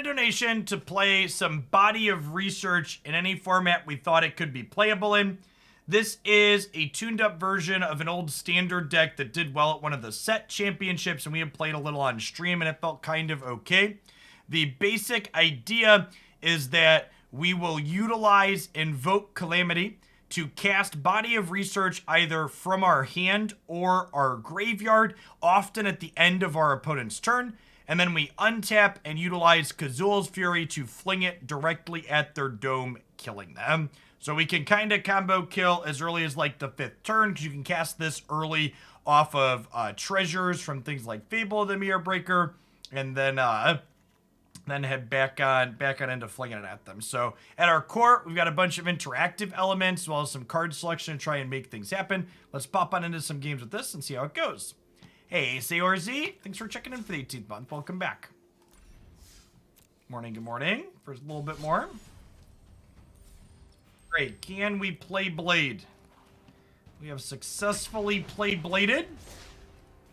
donation to play some Body of Research in any format we thought it could be playable in. This is a tuned up version of an old standard deck that did well at one of the set championships, and we had played a little on stream and it felt kind of okay. The basic idea is that we will utilize Invoke Calamity to cast Body of Research either from our hand or our graveyard, often at the end of our opponent's turn, and then we untap and utilize Kazuul's Fury to fling it directly at their dome, killing them. So we can kind of combo kill as early as like the 5th turn, because you can cast this early off of treasures from things like Fable, the Mirror Breaker, and then head back on into flinging it at them. So at our core, we've got a bunch of interactive elements, as well as some card selection to try and make things happen. Let's pop on into some games with this and see how it goes. Hey, SAORZ, thanks for checking in for the 18th month. Welcome back. Morning, good morning. For a little bit more. Great. Can we play Blade? We have successfully played Bladed.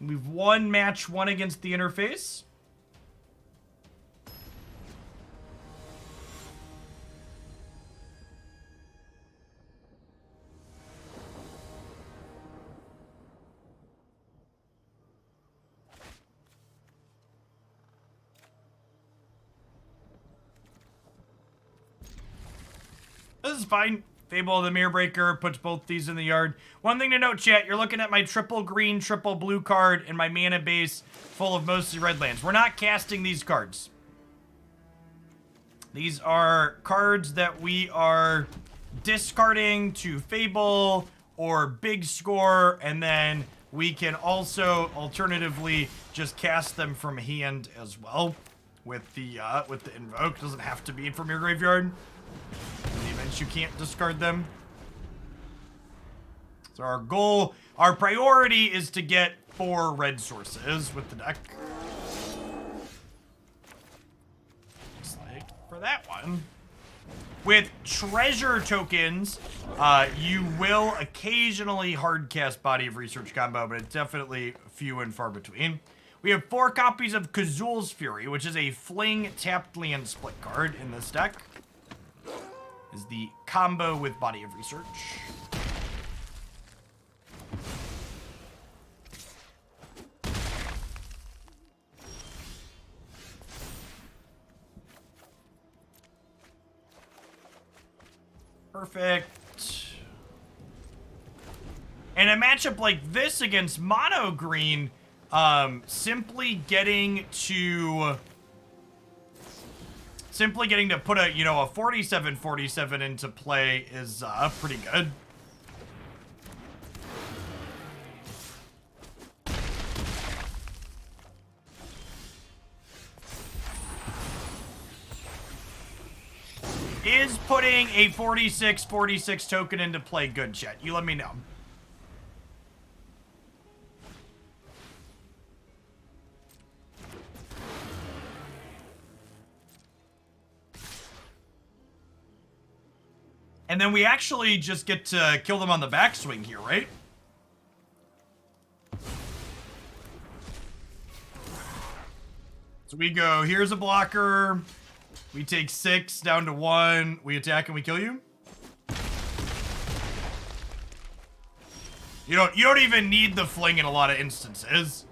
We've won match 1 against the interface. This is fine. Fable the Mirror Breaker puts both these in the yard. One thing to note, chat, you're looking at my triple green, triple blue card and my mana base full of mostly red lands. We're not casting these cards. These are cards that we are discarding to Fable or Big Score, and then we can also alternatively just cast them from hand as well with the Invoke. Doesn't have to be from your graveyard. In the event you can't discard them. So our goal, our priority is to get 4 red sources with the deck. Just like for that one. With treasure tokens, you will occasionally hardcast Body of Research combo, but it's definitely few and far between. We have 4 copies of Kazuul's Fury, which is a fling tapped land split card in this deck. Is the combo with Body of Research. Perfect. And a matchup like this against mono green, simply getting to put a, you know, a 47-47 into play is pretty good. Is putting a 46-46 token into play good, chat? You let me know. And then we actually just get to kill them on the backswing here, right? So we go, here's a blocker. We take 6 down to 1. We attack and we kill you. You don't even need the fling in a lot of instances.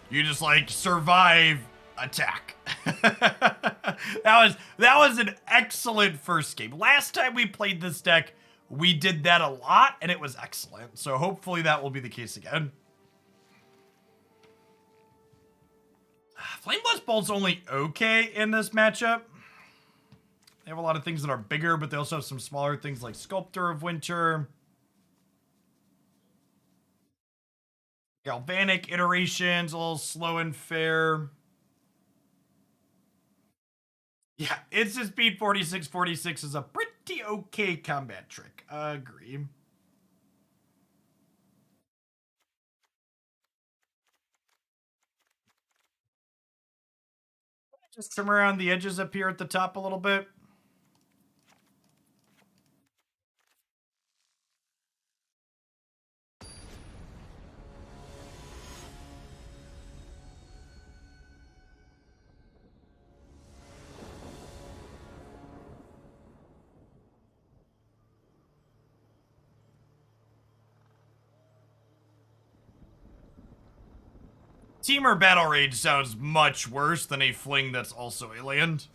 You just like survive attack. That was an excellent first game. Last time we played this deck, we did that a lot and it was excellent. So hopefully that will be the case again. Flameless Bolt's only okay in this matchup. They have a lot of things that are bigger, but they also have some smaller things like Sculptor of Winter. Galvanic Iteration's a little slow and fair. Yeah, it's just speed 46-46 is a pretty okay combat trick. Agree. Just trim around the edges up here at the top a little bit. Temur Battle Rage sounds much worse than a fling that's also a land.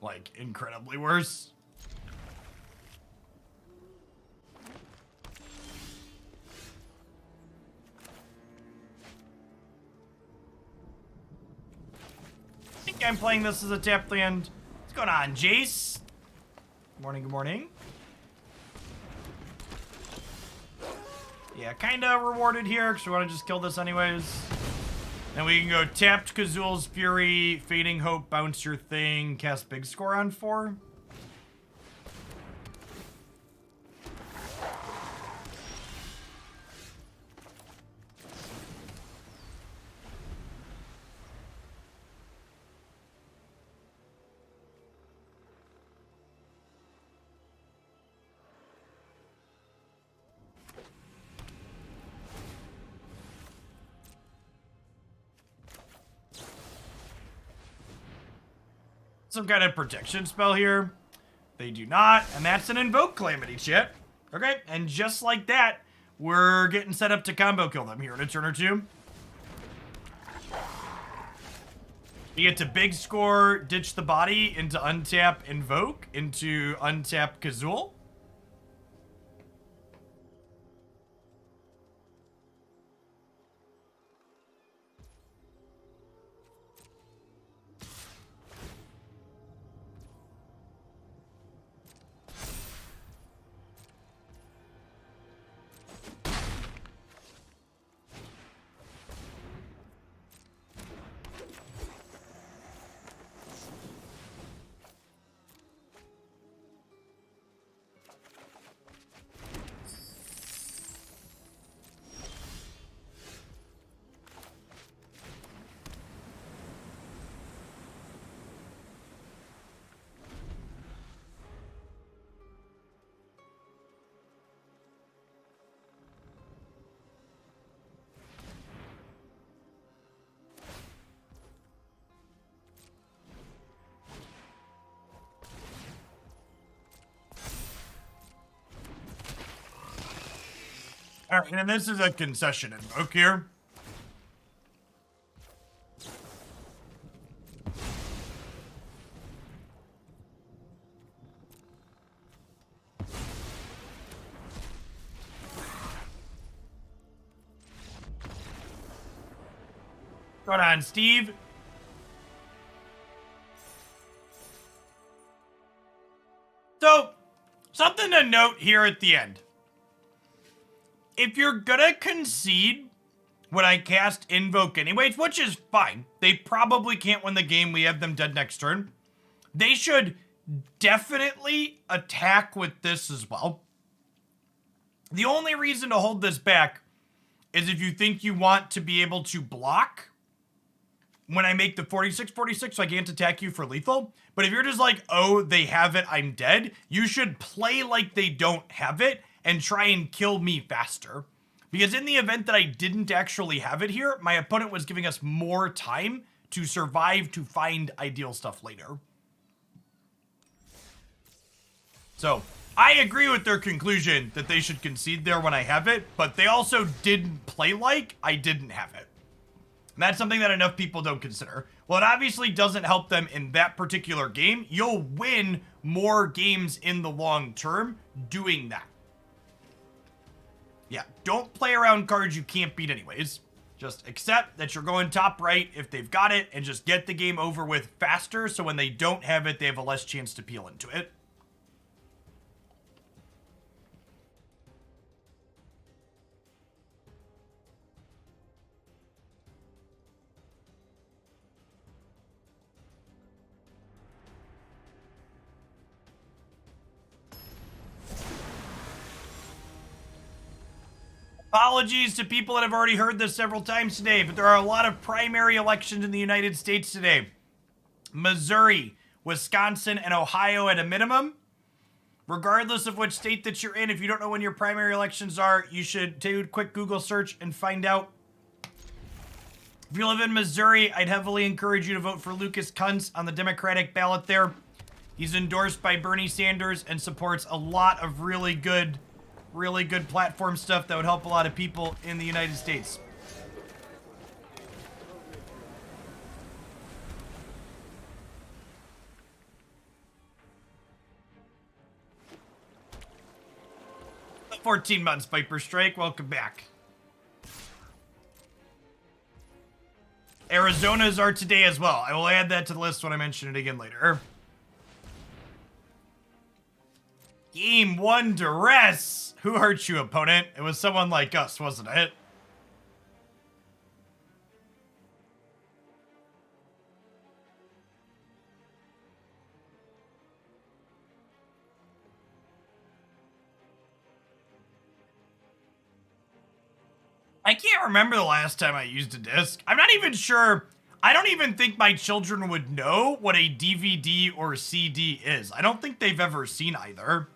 Like, incredibly worse. I think I'm playing this as a tapped land. What's going on, Jace? Good morning, good morning. Yeah, kinda rewarded here, because we want to just kill this anyways. And we can go tapped Kazuul's Fury, Fading Hope, bounce your thing, cast Big Score on 4. Some kind of protection spell here. They do not, and that's an Invoke Calamity, chat. Okay, and just like that, we're getting set up to combo kill them here in a turn or two. You get to big score, ditch the body, into untap Invoke, into untap Kazuul. All right, and this is a concession Invoke here. Going on, Steve. So, something to note here at the end. If you're gonna concede when I cast Invoke anyways, which is fine. They probably can't win the game. We have them dead next turn. They should definitely attack with this as well. The only reason to hold this back is if you think you want to be able to block when I make the 46-46 so I can't attack you for lethal. But if you're just like, oh, they have it, I'm dead, you should play like they don't have it and try and kill me faster. Because in the event that I didn't actually have it here, my opponent was giving us more time to survive to find ideal stuff later. So, I agree with their conclusion that they should concede there when I have it, but they also didn't play like I didn't have it. And that's something that enough people don't consider. Well, it obviously doesn't help them in that particular game. You'll win more games in the long term doing that. Yeah, don't play around cards you can't beat anyways. Just accept that you're going top right if they've got it and just get the game over with faster so when they don't have it, they have a less chance to peel into it. Apologies to people that have already heard this several times today, but there are a lot of primary elections in the United States today. Missouri, Wisconsin, and Ohio at a minimum. Regardless of which state that you're in, if you don't know when your primary elections are, you should do a quick Google search and find out. If you live in Missouri, I'd heavily encourage you to vote for Lucas Kunz on the Democratic ballot there. He's endorsed by Bernie Sanders and supports a lot of really good platform stuff that would help a lot of people in the United States. 14 months, Viper Strike. Welcome back. Arizona's are today as well. I will add that to the list when I mention it again later. Game 1 Duress. Who hurt you, opponent? It was someone like us, wasn't it? I can't remember the last time I used a disc. I'm not even sure. I don't even think my children would know what a DVD or CD is. I don't think they've ever seen either.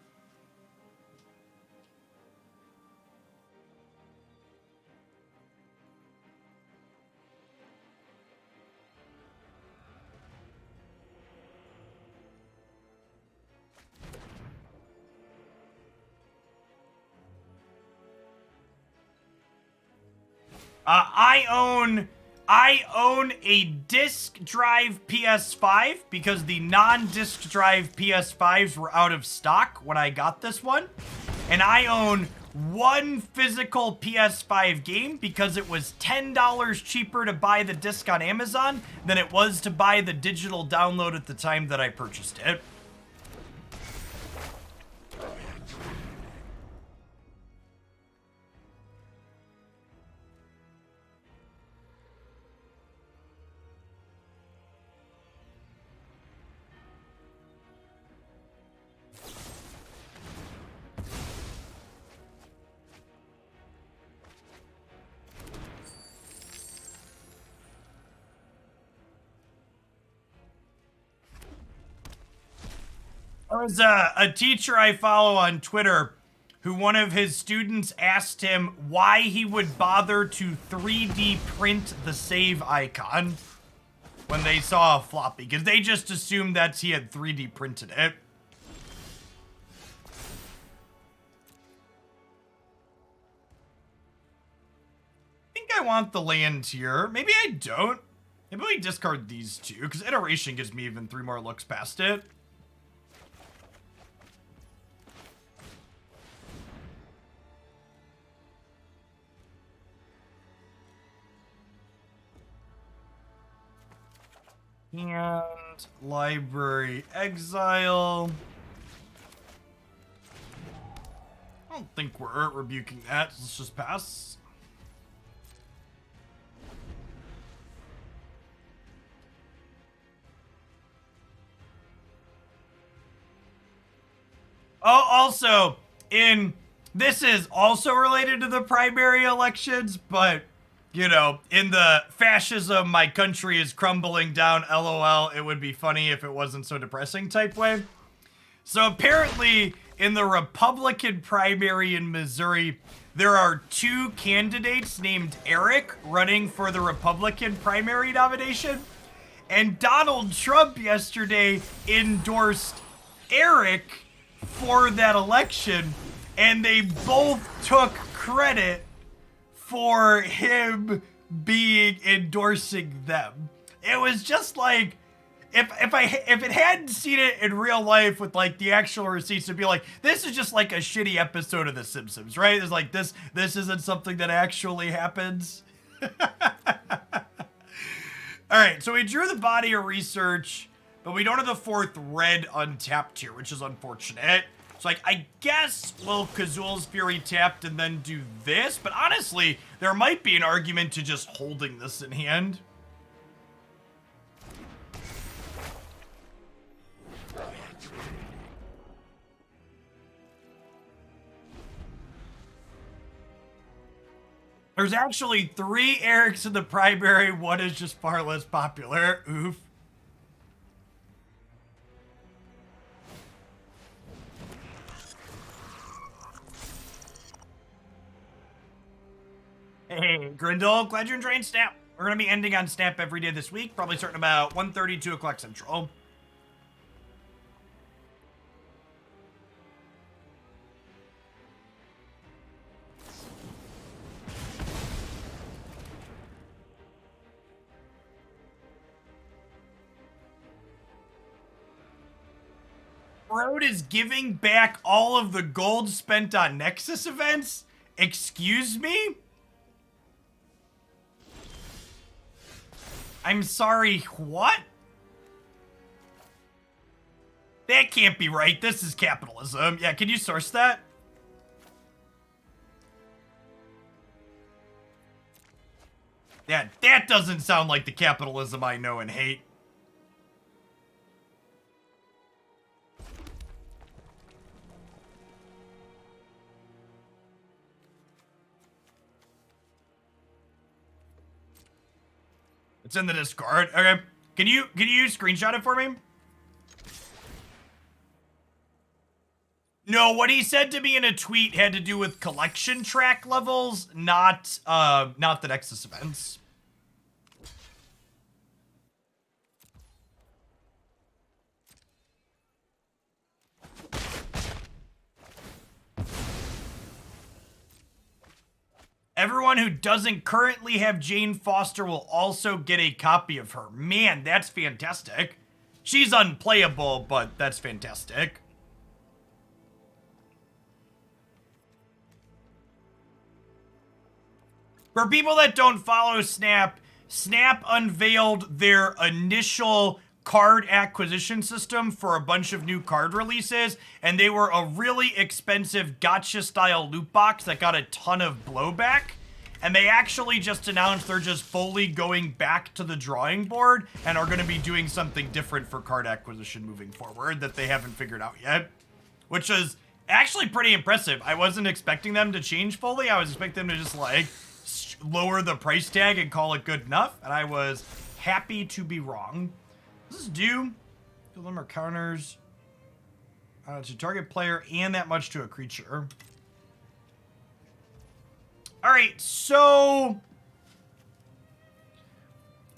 I own a disc drive PS5 because the non-disc drive PS5s were out of stock when I got this one. And I own one physical PS5 game because it was $10 cheaper to buy the disc on Amazon than it was to buy the digital download at the time that I purchased it. There was a teacher I follow on Twitter who one of his students asked him why he would bother to 3D print the save icon when they saw a floppy, because they just assumed that he had 3D printed it. I think I want the land here. Maybe I don't. Maybe we discard these two, because iteration gives me even 3 more looks past it. And library exile. I don't think we're rebuking that. Let's just pass. Oh, also, this is also related to the primary elections, but, you know, in the fascism, my country is crumbling down, LOL, it would be funny if it wasn't so depressing type way. So apparently, in the Republican primary in Missouri, there are 2 candidates named Eric running for the Republican primary nomination. And Donald Trump yesterday endorsed Eric for that election, and they both took credit for him endorsing them. It was just like, if it hadn't seen it in real life with like the actual receipts, it'd be like, this is just like a shitty episode of The Simpsons, right? It's like this isn't something that actually happens. All right, so we drew the body of research, but we don't have the 4th red untapped here, which is unfortunate. So, like, I guess we'll Kazuul's Fury tapped and then do this, but honestly, there might be an argument to just holding this in hand. There's actually 3 Erics in the primary, 1 is just far less popular. Oof. Hey, Grindle, glad you're enjoying Snap. We're going to be ending on Snap every day this week, probably starting about 1:30, 2 o'clock Central. Road is giving back all of the gold spent on Nexus events? Excuse me? I'm sorry, what? That can't be right. This is capitalism. Yeah, can you source that? Yeah, that doesn't sound like the capitalism I know and hate. It's in the Discord. Okay. Can you screenshot it for me? No, what he said to me in a tweet had to do with collection track levels, not the Nexus events. Everyone who doesn't currently have Jane Foster will also get a copy of her. Man, that's fantastic. She's unplayable, but that's fantastic. For people that don't follow Snap, Snap unveiled their initial card acquisition system for a bunch of new card releases, and they were a really expensive gacha-style loot box that got a ton of blowback. And they actually just announced they're just fully going back to the drawing board and are going to be doing something different for card acquisition moving forward that they haven't figured out yet, which is actually pretty impressive. I wasn't expecting them to change fully. I was expecting them to just like lower the price tag and call it good enough, and I was happy to be wrong. This is due. Deal number counters to target player and that much to a creature. All right, so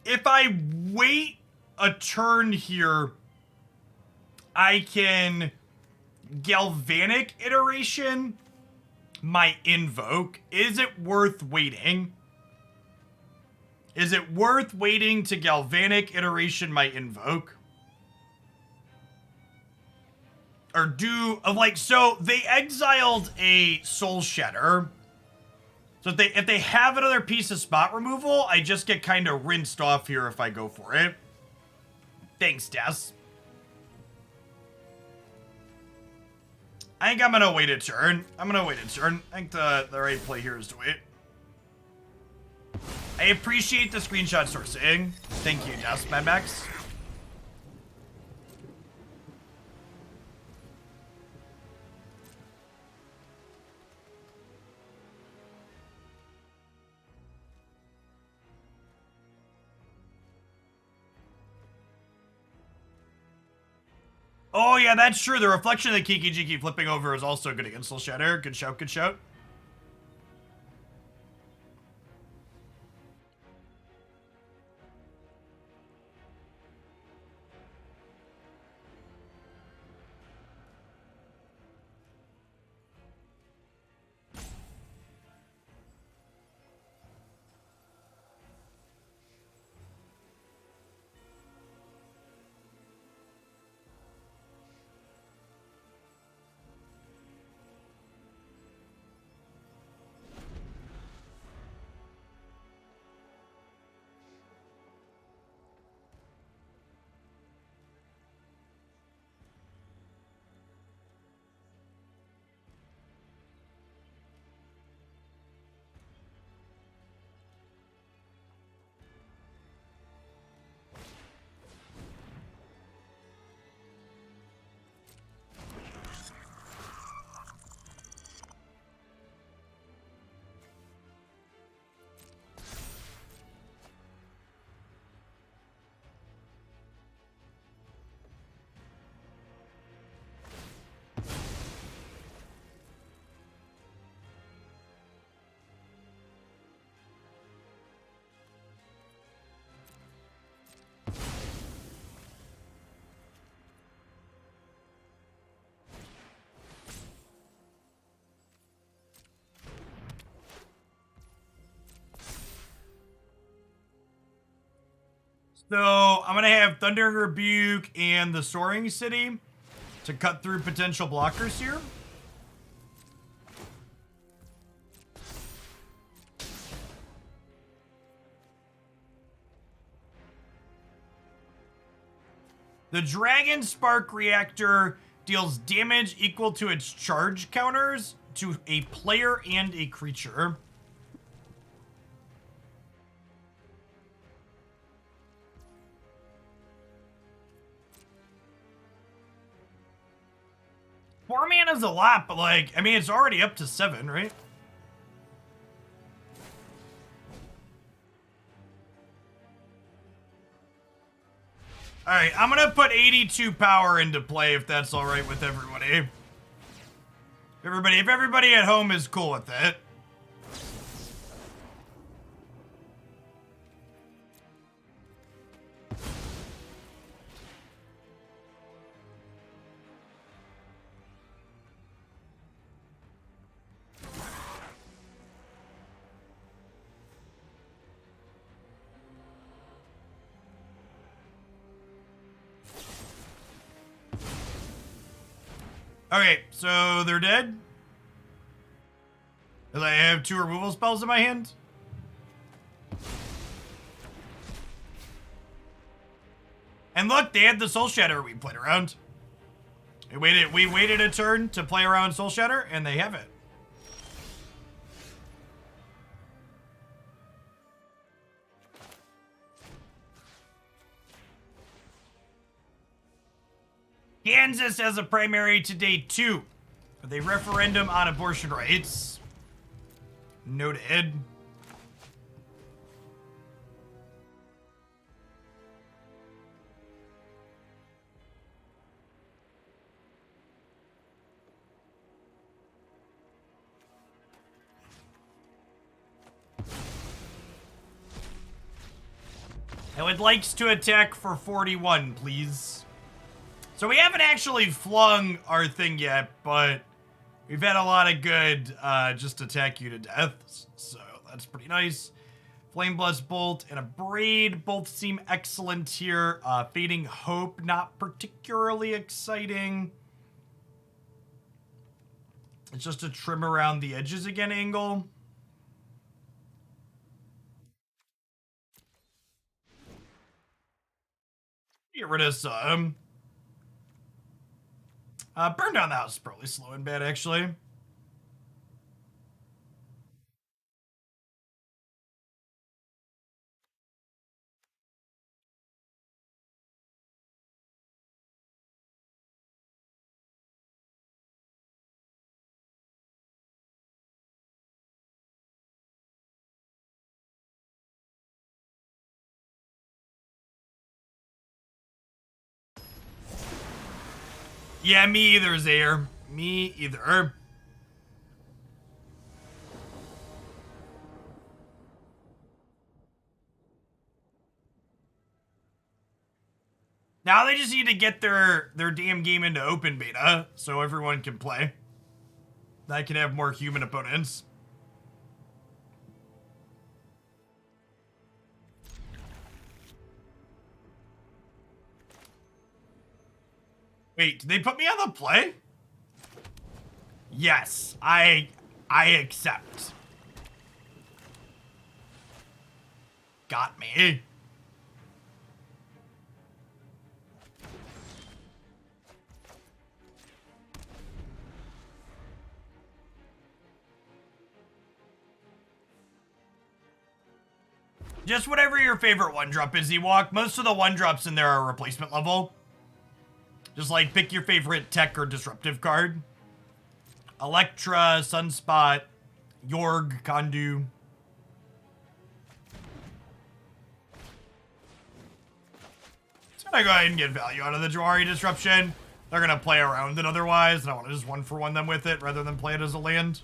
if I wait a turn here, I can Galvanic Iteration my Invoke. Is it worth waiting? Is it worth waiting to Galvanic Iteration my Invoke? Or so they exiled a Soul Shatter. So if they have another piece of spot removal, I just get kind of rinsed off here if I go for it. Thanks, Des. I think I'm gonna wait a turn. I think the right play here is to wait. I appreciate the screenshot sourcing. Thank you, Des. Mad Max. Oh, yeah, that's true. The reflection of the Kiki Jiki flipping over is also good against Soul Shatter. Good shout, good shout. So I'm gonna have Thundering Rebuke and the Soaring City. to cut through potential blockers here. The Dragon Spark Reactor deals damage equal to its charge counters to a player and a creature. Four mana's a lot, but like, I mean, it's already up to 7, right? All right, I'm gonna put 82 power into play if that's all right with everybody. If everybody at home is cool with it. Okay, so they're dead. Because I have 2 removal spells in my hand. And look, they had the Soul Shatter we played around. We waited a turn to play around Soul Shatter, and they have it. Kansas has a primary today, too. With a referendum on abortion rights. Noted. Howard likes to attack for 41, please. So we haven't actually flung our thing yet, but we've had a lot of good just attack you to death, so that's pretty nice. Flameblast Bolt and Abrade both seem excellent here. Fading Hope, not particularly exciting. It's just a trim around the edges again angle. Get rid of some. Burn Down the House is probably slow and bad, actually. Yeah, me either, Zaire. Me either. Now they just need to get their damn game into open beta so everyone can play. I can have more human opponents. Wait, did they put me on the play? Yes, I accept. Got me. Just whatever your favorite one-drop is, Ewok. Most of the one-drops in there are replacement level. Just like pick your favorite tech or disruptive card. Electra, Sunspot, Yorg, Kondu. So I'm gonna go ahead and get value out of the Jwari Disruption. They're gonna play around it otherwise, and I want to just 1-for-1 them with it rather than play it as a land.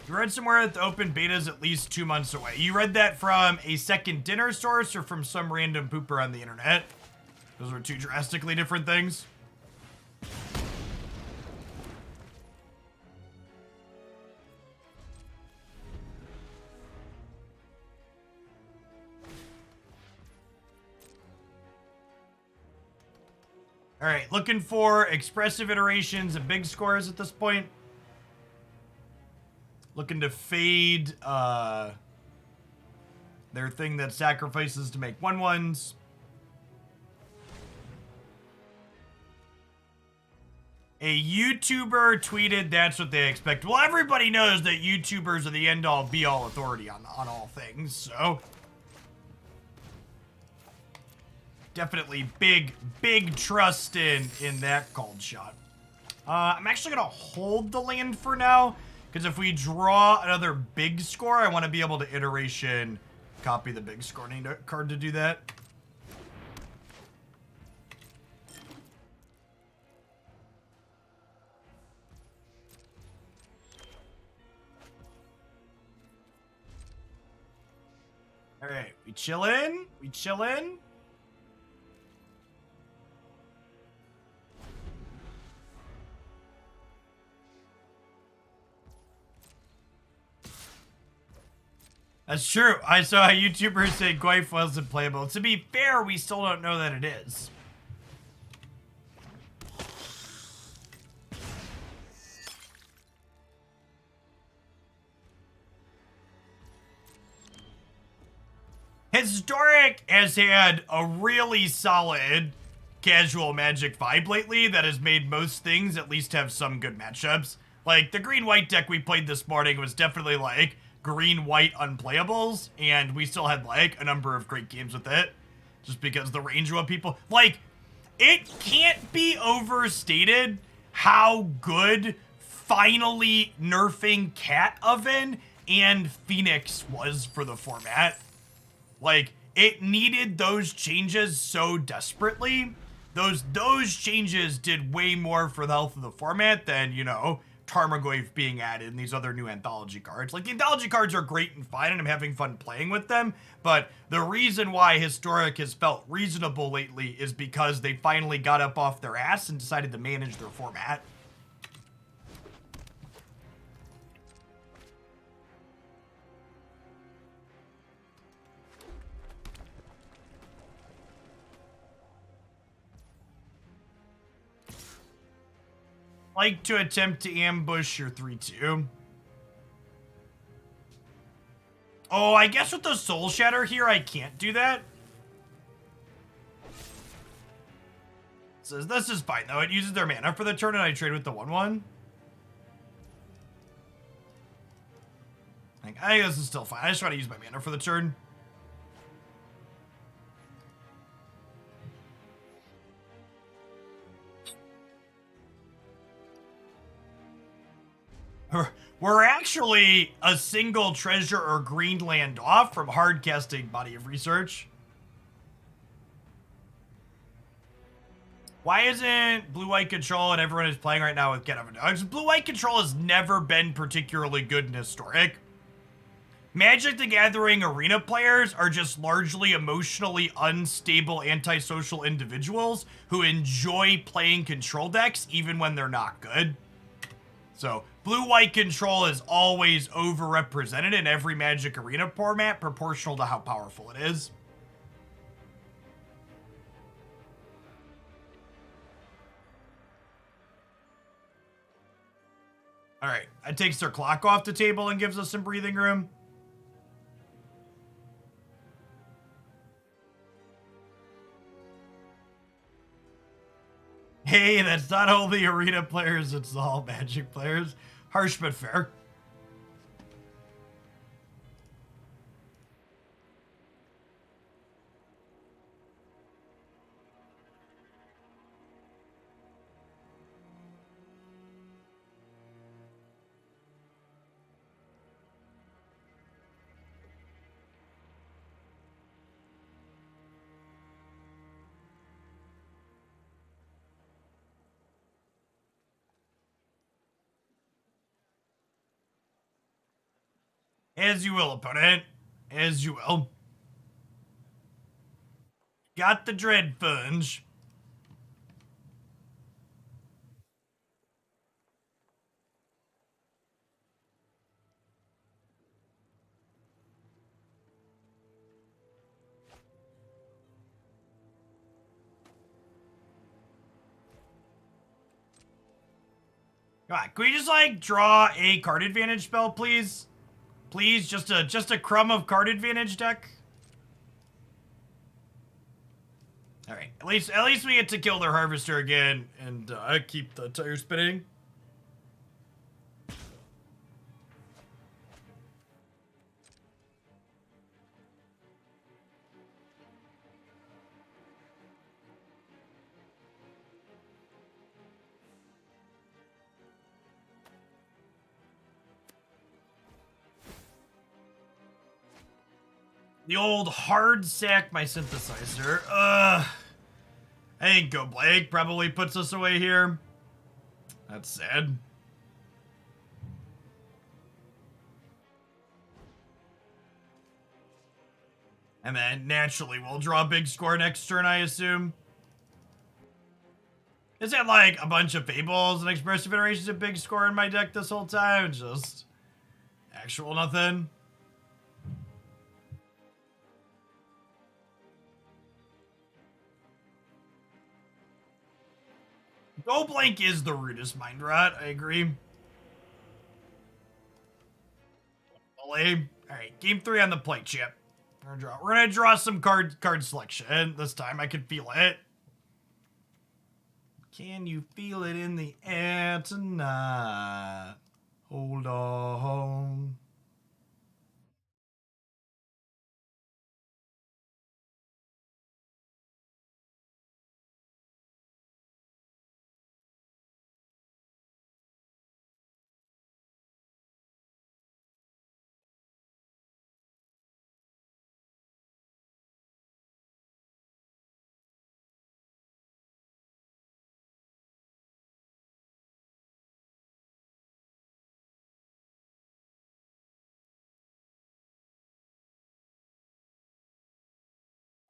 You read somewhere that the open beta is at least 2 months away. You read that from a second dinner source or from some random pooper on the internet? Those are 2 drastically different things. All right, looking for expressive iterations and big scores at this point. Looking to fade their thing that sacrifices to make 1/1s. A YouTuber tweeted that's what they expect. Well, everybody knows that YouTubers are the end-all, be-all authority on all things, so... Definitely big trust in that called shot. I'm actually going to hold the land for now, because if we draw another big score, I want to be able to iteration copy the big score card to do that. All right, we chillin'. We chillin'. That's true. I saw a YouTuber say Goif wasn't playable. To be fair, we still don't know that it is. Historic has had a really solid casual Magic vibe lately that has made most things at least have some good matchups. Like, the green-white deck we played this morning was definitely, like, green-white unplayables, and we still had, like, a number of great games with it. Just because the range of what people... Like, it can't be overstated how good finally nerfing Cat Oven and Phoenix was for the format. Like, it needed those changes so desperately. Those changes did way more for the health of the format than, you know, Tarmogoyf being added and these other new anthology cards. Like, the anthology cards are great and fine, and I'm having fun playing with them, but the reason why Historic has felt reasonable lately is because they finally got up off their ass and decided to manage their format. Like to attempt to ambush your 3/2. Oh, I guess with the Soul Shatter here, I can't do that. So this is fine, though. It uses their mana for the turn, and I trade with the 1/1. Like, I think this is still fine. I just want to use my mana for the turn. We're actually a single treasure or green land off from hard casting Body of Research. Why isn't blue-white control and everyone is playing right now with Get Over Dogs? Blue-white control has never been particularly good in Historic. Magic the Gathering arena players are just largely emotionally unstable antisocial individuals who enjoy playing control decks even when they're not good. So, blue-white control is always overrepresented in every Magic Arena format, proportional to how powerful it is. Alright, it takes their clock off the table and gives us some breathing room. Hey, that's not only arena players, it's all Magic players. Harsh but fair. As you will, opponent. As you will. Got the Dread Funge. Come on, can we just like draw a card advantage spell, please? Please, just a crumb of card advantage deck. All right, at least we get to kill their harvester again and keep the tire spinning. The old hard sack my synthesizer. I think Go Blake probably puts us away here. That's sad. And then naturally we'll draw a big score next turn, I assume. Is it like a bunch of Fables and Expressive Iterations a big score in my deck this whole time? Just actual nothing. Go Blank is the rudest mind rot, I agree. Alright, game 3 on the plate, chip. We're gonna draw some card selection. This time I can feel it. Can you feel it in the air tonight? Hold on.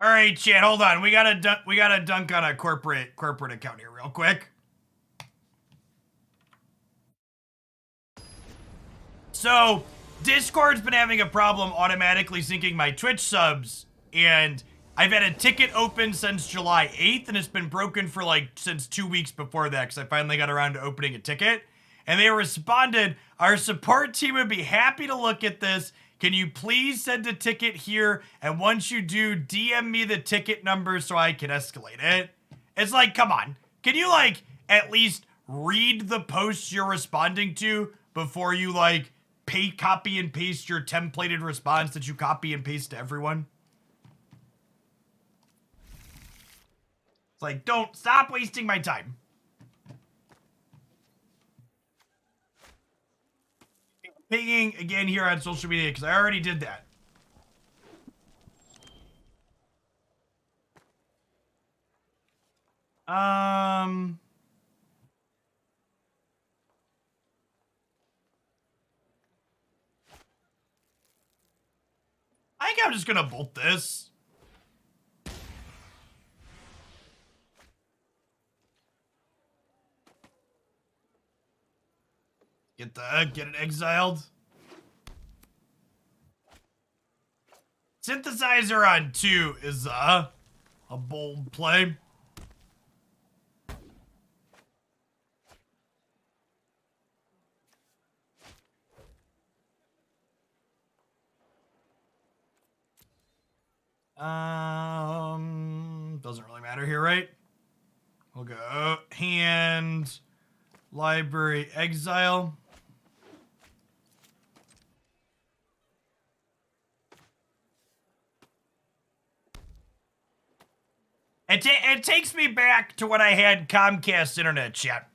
All right, chat, hold on. We gotta dunk on a corporate account here real quick. So Discord's been having a problem automatically syncing my Twitch subs, and I've had a ticket open since July 8th, and it's been broken for like since 2 weeks before that, because I finally got around to opening a ticket. And they responded, our support team would be happy to look at this. Can you please send a ticket here? And once you do, DM me the ticket number so I can escalate it. It's like, come on. Can you like at least read the posts you're responding to before you like copy and paste your templated response that you copy and paste to everyone? It's like, don't stop wasting my time. Pinging again here on social media because I already did that. I think I'm just gonna bolt this. Get it exiled. Synthesizer on 2 is a bold play. Doesn't really matter here, right? We'll go hand, library, exile. It takes me back to when I had Comcast internet, chat.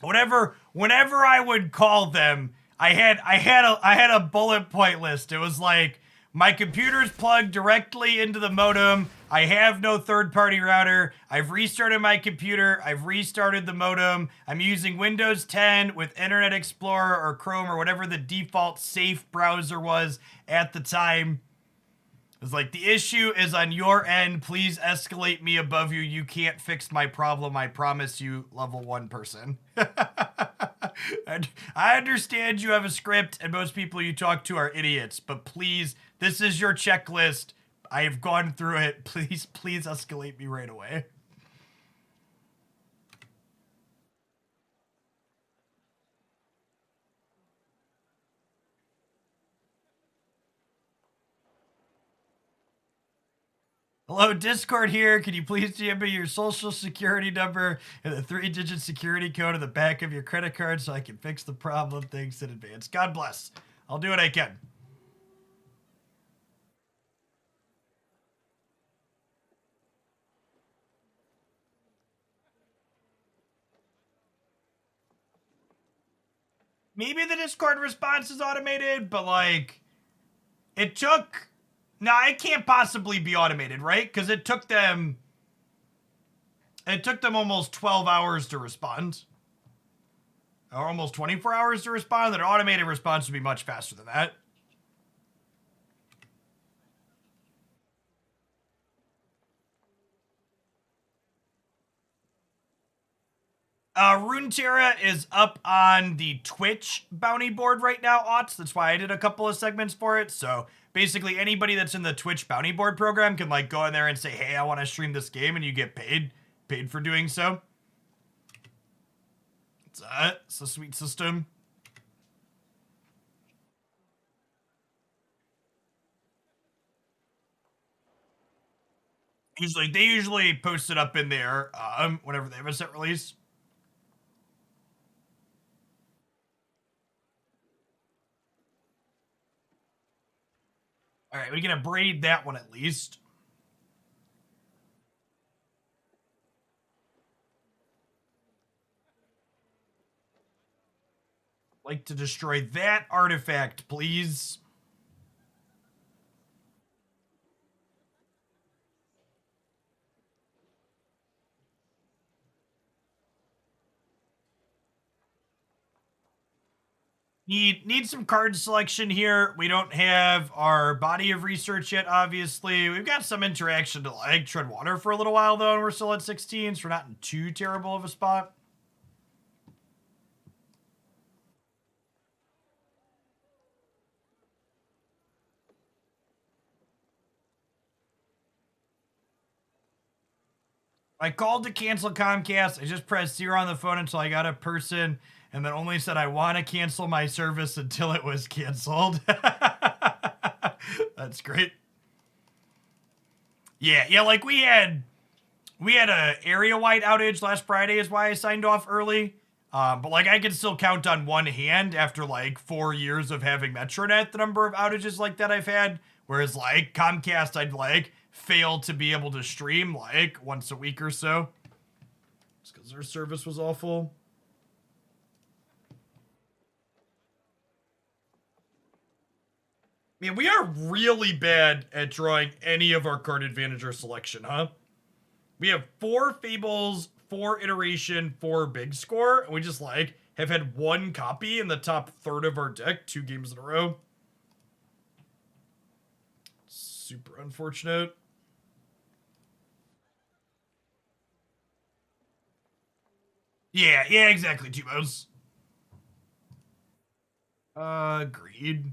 Whenever I would call them, I had a bullet point list. It was like, my computer's plugged directly into the modem. I have no third-party router. I've restarted my computer. I've restarted the modem. I'm using Windows 10 with Internet Explorer or Chrome or whatever the default safe browser was at the time. It's like, the issue is on your end. Please escalate me above you. You can't fix my problem. I promise you, level 1 person. And I understand you have a script and most people you talk to are idiots, but please, this is your checklist. I have gone through it. Please escalate me right away. Hello, Discord here. Can you please give me your social security number and the 3-digit security code on the back of your credit card so I can fix the problem? Thanks in advance. God bless. I'll do what I can. Maybe the Discord response is automated, but like, it took. No, it can't possibly be automated, right? Because it took them. It took them almost 12 hours to respond. Or almost 24 hours to respond. An automated response would be much faster than that. Runeterra is up on the Twitch bounty board right now, Aughts. That's why I did a couple of segments for it. So basically, anybody that's in the Twitch bounty board program can like go in there and say, "Hey, I want to stream this game," and you get paid for doing so. It's a sweet system. They usually post it up in there whenever they have a set release. All right, we can abrade that one at least. Like to destroy that artifact, please. Need some card selection here. We don't have our body of research yet, obviously. We've got some interaction to like tread water for a little while though, and we're still at 16, so we're not in too terrible of a spot. I called to cancel Comcast. I just pressed 0 on the phone until I got a person, and then only said I want to cancel my service until it was canceled. That's great. Yeah, like we had a area-wide outage last Friday is why I signed off early. But like I can still count on one hand after like 4 years of having Metronet the number of outages like that I've had. Whereas like Comcast, I'd like fail to be able to stream like once a week or so. Just because their service was awful. Man, we are really bad at drawing any of our card advantage or selection, huh? We have 4 Fables, 4 Iteration, 4 Big Score, and we just like have had 1 copy in the top third of our deck 2 games in a row. Super unfortunate. Yeah, exactly, Tubos. Agreed.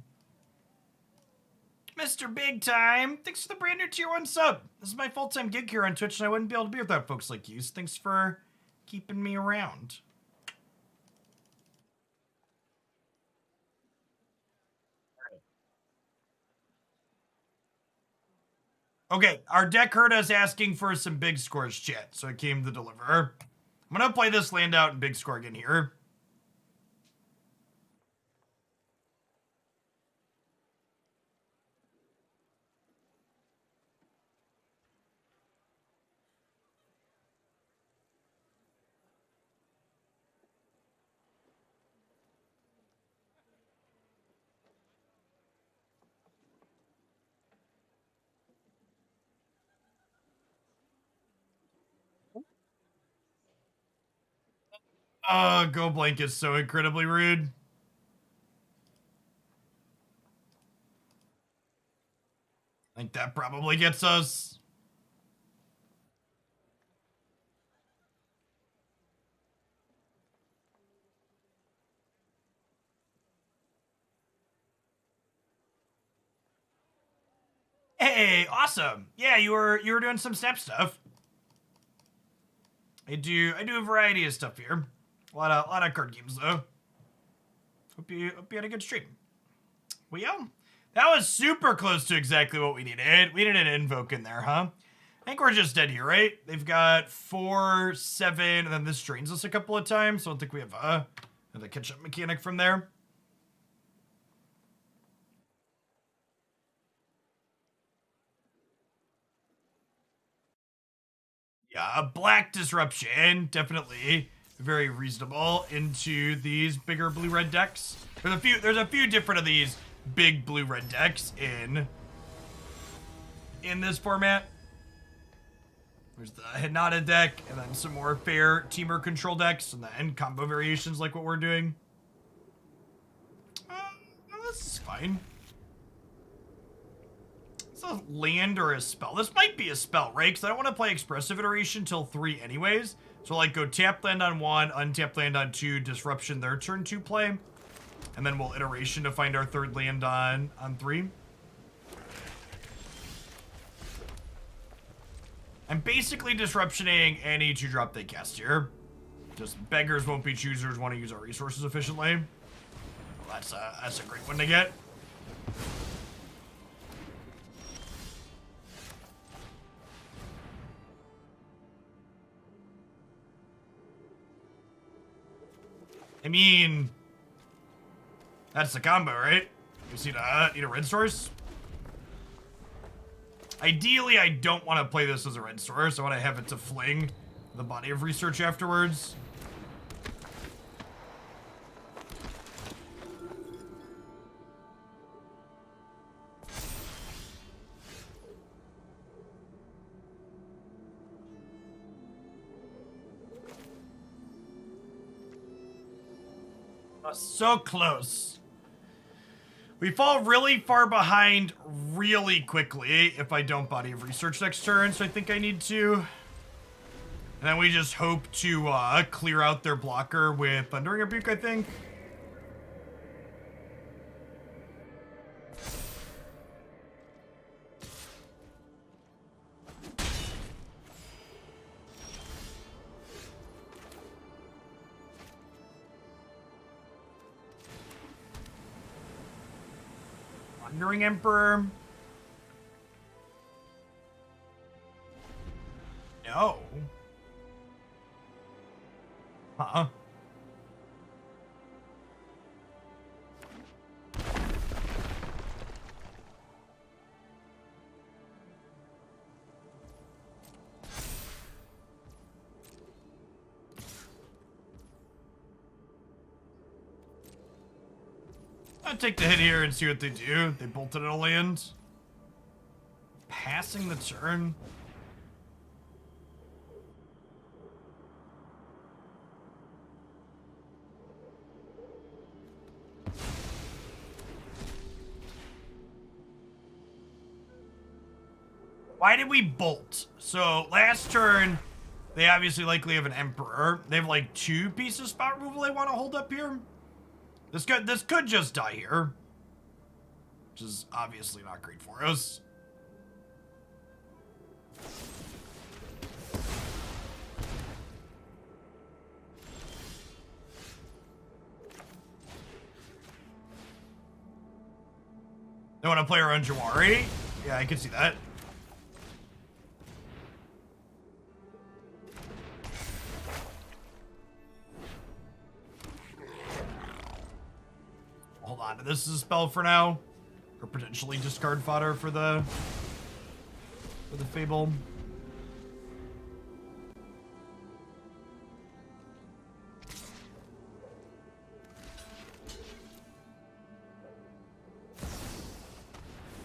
Mr. Big Time, thanks for the brand new tier 1 sub. This is my full-time gig here on Twitch, and I wouldn't be able to be without folks like you, so thanks for keeping me around. Okay, our deck heard us asking for some big scores, chat, so it came to deliver. I'm gonna play this land out in big score again here. Go blank is so incredibly rude. I think that probably gets us. Hey, awesome. Yeah, you were doing some snap stuff. I do a variety of stuff here. A lot of card games though. Hope you had a good stream. Well, yeah, that was super close to exactly what we needed. We needed an invoke in there, huh? I think we're just dead here, right? They've got 4, 7, and then this drains us a couple of times, so I don't think we have another catch-up mechanic from there. Yeah, a black disruption, definitely very reasonable into these bigger blue-red decks. There's a few different of these big blue-red decks in this format. There's the Hinata deck, and then some more fair Temur control decks, and then combo variations like what we're doing. This is fine. It's a land or a spell. This might be a spell, right? Because I don't want to play Expressive Iteration till 3 anyways. So like go tap land on 1, untap land on 2, Disruption their turn 2 play. And then we'll Iteration to find our 3rd land on 3. I'm basically disruptioning any 2-drop they cast here. Just beggars won't be choosers, want to use our resources efficiently. Well, that's a great one to get. I mean, that's the combo, right? You need a red source. Ideally, I don't want to play this as a red source. I want to have it to fling the body of research afterwards. So close. We fall really far behind really quickly if I don't body of research next turn, so I think I need to. And then we just hope to clear out their blocker with Thundering Rebuke, I think. Thundering Emperor. No. Uh-uh. I'll take the hit here and see what they do. They bolted at a land. Passing the turn. Why did we bolt? So last turn, they obviously likely have an Emperor. They have like 2 pieces of spot removal they want to hold up here. This could just die here, which is obviously not great for us. They want to play around Jwari? Yeah, I can see that. Hold on to this as a spell for now. Or potentially discard fodder for the Fable.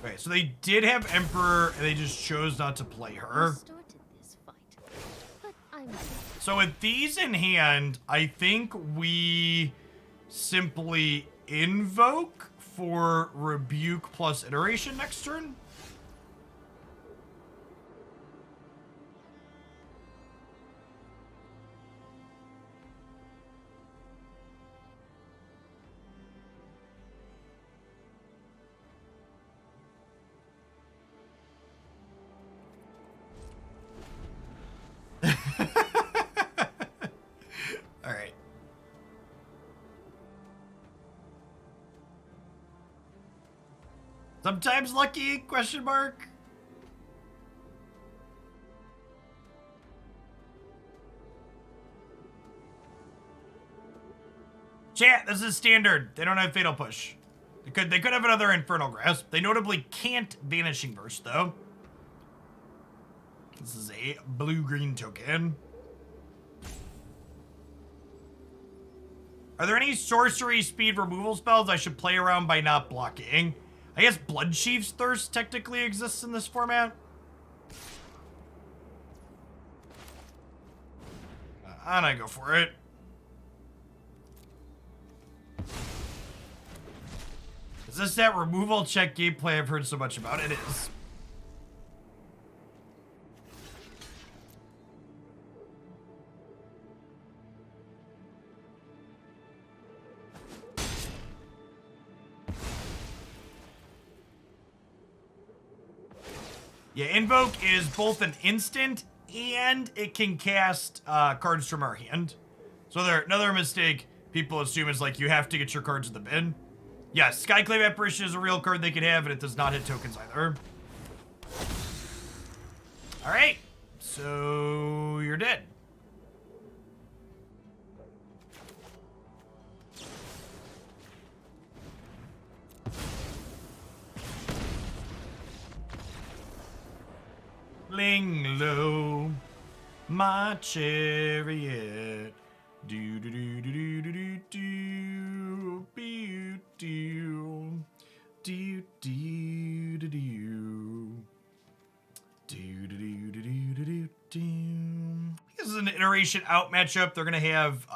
Okay, so they did have Emperor, and they just chose not to play her. So with these in hand, I think we simply Invoke for Rebuke plus Iteration next turn. All right. Sometimes lucky, question mark. Chat, this is standard. They don't have Fatal Push. They could have another Infernal Grasp. They notably can't Vanishing Burst, though. This is a blue-green token. Are there any sorcery speed removal spells I should play around by not blocking? I guess Bloodchief's Thirst technically exists in this format. And I go for it. Is this that removal check gameplay I've heard so much about? It is. Yeah, Invoke is both an instant and it can cast cards from our hand. So another mistake people assume is like you have to get your cards in the bin. Yes, Skyclave Apparition is a real card they can have, and it does not hit tokens either. Alright, so you're dead. Ling low, my chariot. Do do do do do do do do do do do do do do. This is an iteration out matchup. They're gonna have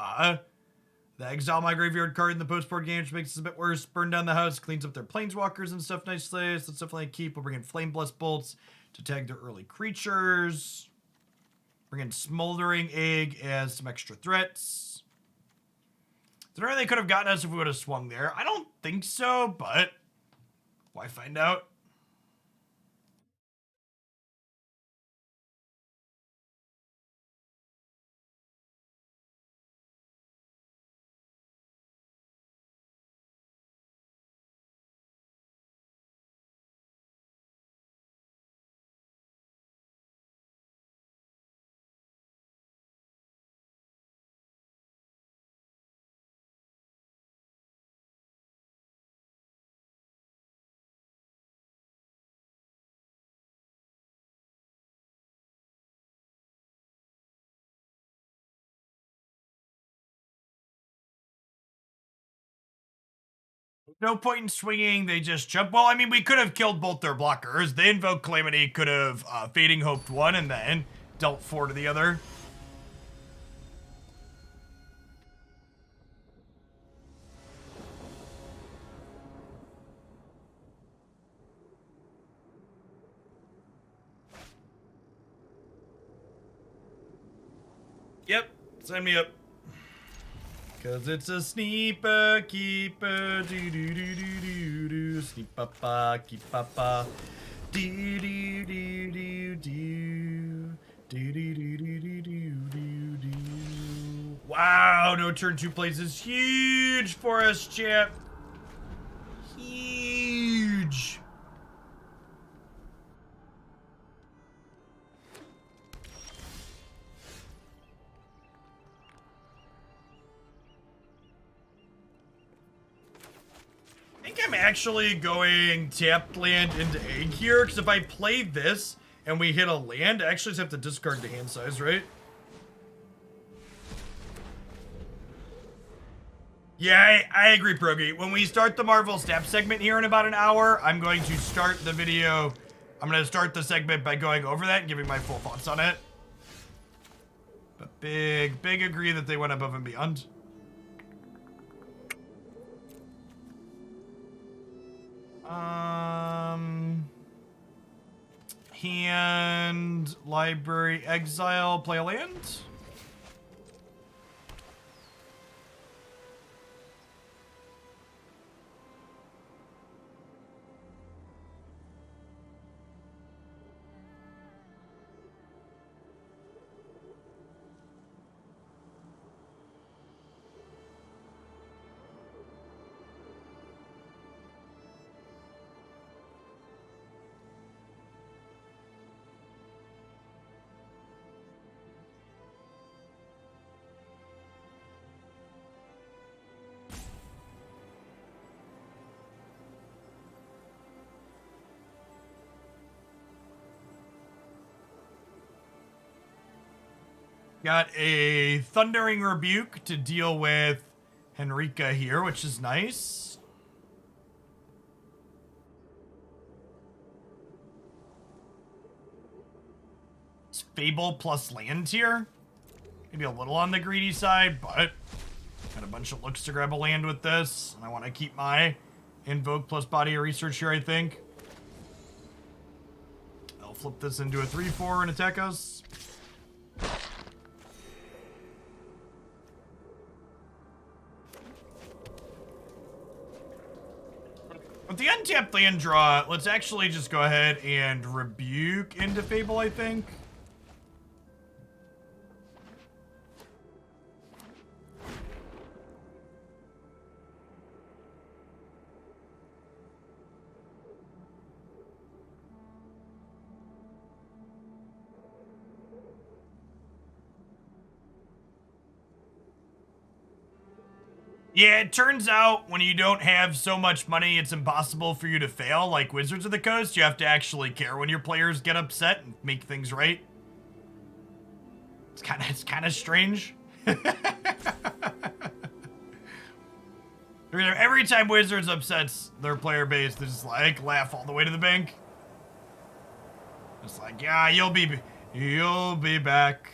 the Exile My Graveyard card in the post-board game, which makes this a bit worse. Burn down the house, cleans up their planeswalkers and stuff nicely. So that's definitely a keep. We'll bring in Flame Blast Bolts to tag their early creatures. Bring in Smoldering Egg as some extra threats. Is there anything they could have gotten us if we would have swung there? I don't think so, but why find out? No point in swinging, they just jump. Well, I mean, we could have killed both their blockers. The Invoke Calamity could have Fading Hoped one and then dealt 4 to the other. Yep, sign me up. Cause it's a sneeper keeper, do do do do do do, sneep papa, keep papa, do do do do do, do do do do do do do. Wow, no turn 2 plays is huge for us, chat. Huge. I think I'm actually going tapped land into egg here, because if I play this and we hit a land, I actually just have to discard the hand size, right? Yeah, I agree, Progi. When we start the Marvel Snap segment here in about an hour, I'm going to start the video. I'm going to start the segment by going over that and giving my full thoughts on it. But big agree that they went above and beyond. Hand, library, exile, play a land. Got a Thundering Rebuke to deal with Henrika here, which is nice. It's Fable plus land here. Maybe a little on the greedy side, but got a bunch of looks to grab a land with this. And I want to keep my Invoke plus Body of Research here, I think. I'll flip this into a 3/4 and attack us. With the untapped land draw, let's actually just go ahead and Rebuke into Fable, I think. Yeah, it turns out when you don't have so much money, it's impossible for you to fail. Like Wizards of the Coast, you have to actually care when your players get upset and make things right. It's kind of strange. Every time Wizards upsets their player base, they just like laugh all the way to the bank. It's like, yeah, you'll be back.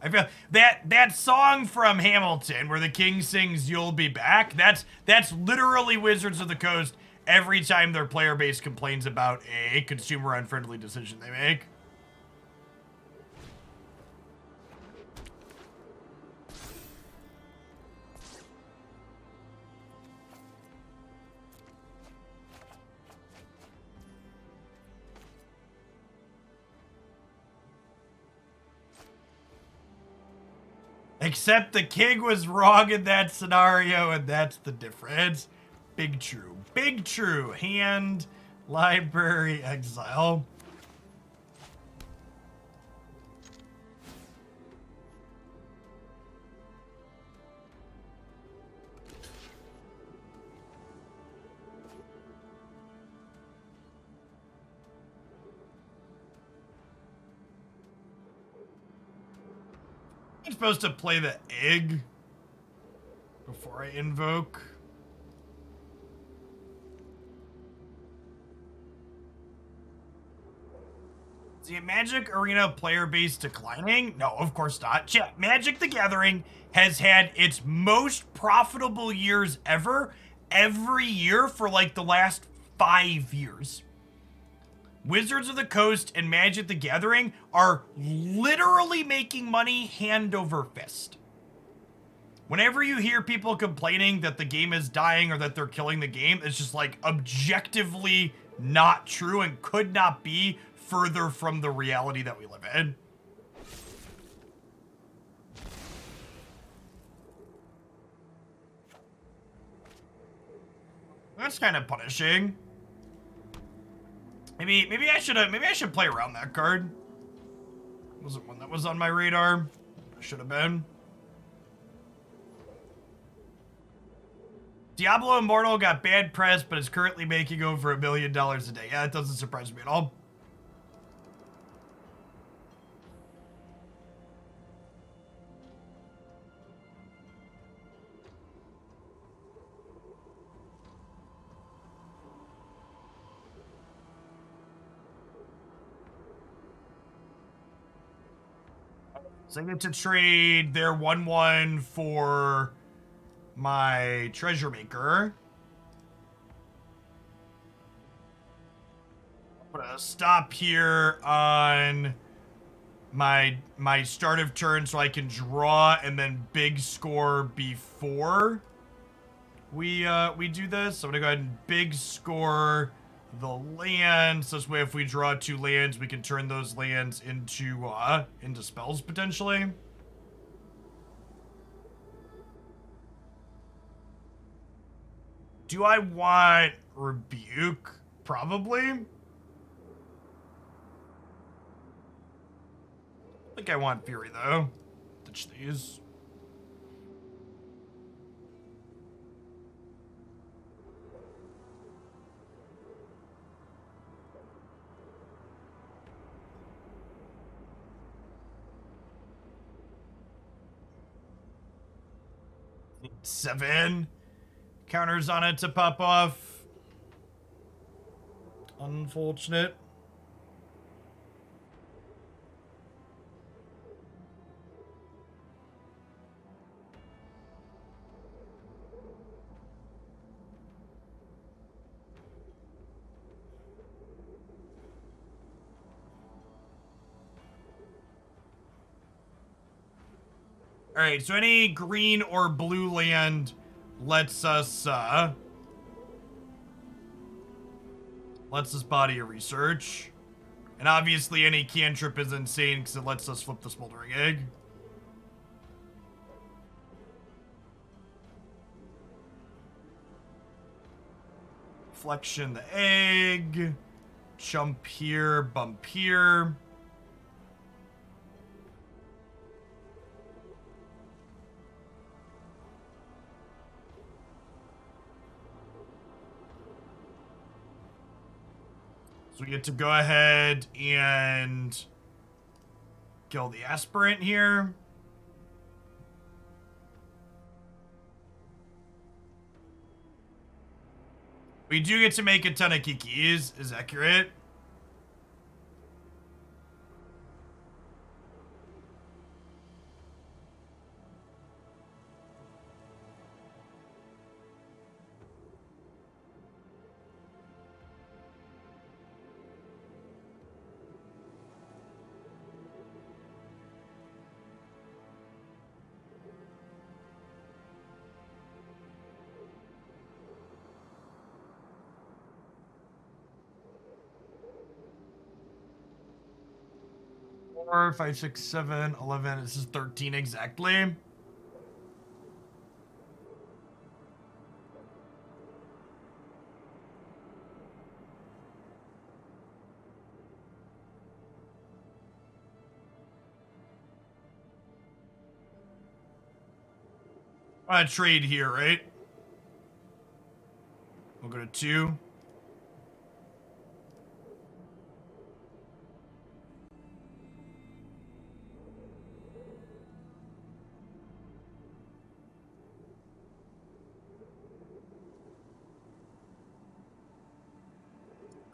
I feel that song from Hamilton where the king sings "You'll be back." That's literally Wizards of the Coast every time their player base complains about a consumer unfriendly decision they make. Except the king was wrong in that scenario, and that's the difference. Big true. Big true. Hand, library, exile. I'm supposed to play the egg before I invoke. Is the Magic Arena player base declining? No, of course not. Yeah, Magic the Gathering has had its most profitable years ever, every year for like the last 5 years. Wizards of the Coast and Magic the Gathering are literally making money hand over fist. Whenever you hear people complaining that the game is dying or that they're killing the game, it's just like objectively not true and could not be further from the reality that we live in. That's kind of punishing. Maybe I should play around that card. Wasn't one that was on my radar. Should have been. Diablo Immortal got bad press, but is currently making over $1 million a day. Yeah, that doesn't surprise me at all. So I get to trade their 1/1 for my Treasure Maker. I'm gonna stop here on my start of turn so I can draw and then big score before we do this. So I'm gonna go ahead and big score the lands. This way, if we draw 2 lands, we can turn those lands into spells potentially. Do I want Rebuke? Probably. I think I want Fury though. Ditch these. 7 counters on it to pop off. Unfortunate. All right, so any green or blue land lets us body a research. And obviously any cantrip is insane because it lets us flip the Smoldering Egg. Flexion the egg. Jump here, bump here. So we get to go ahead and kill the aspirant here. We do get to make a ton of kikis, is accurate. Four, 5, 6, 7, 11. This is 13 exactly. I trade here, right? We'll go to 2.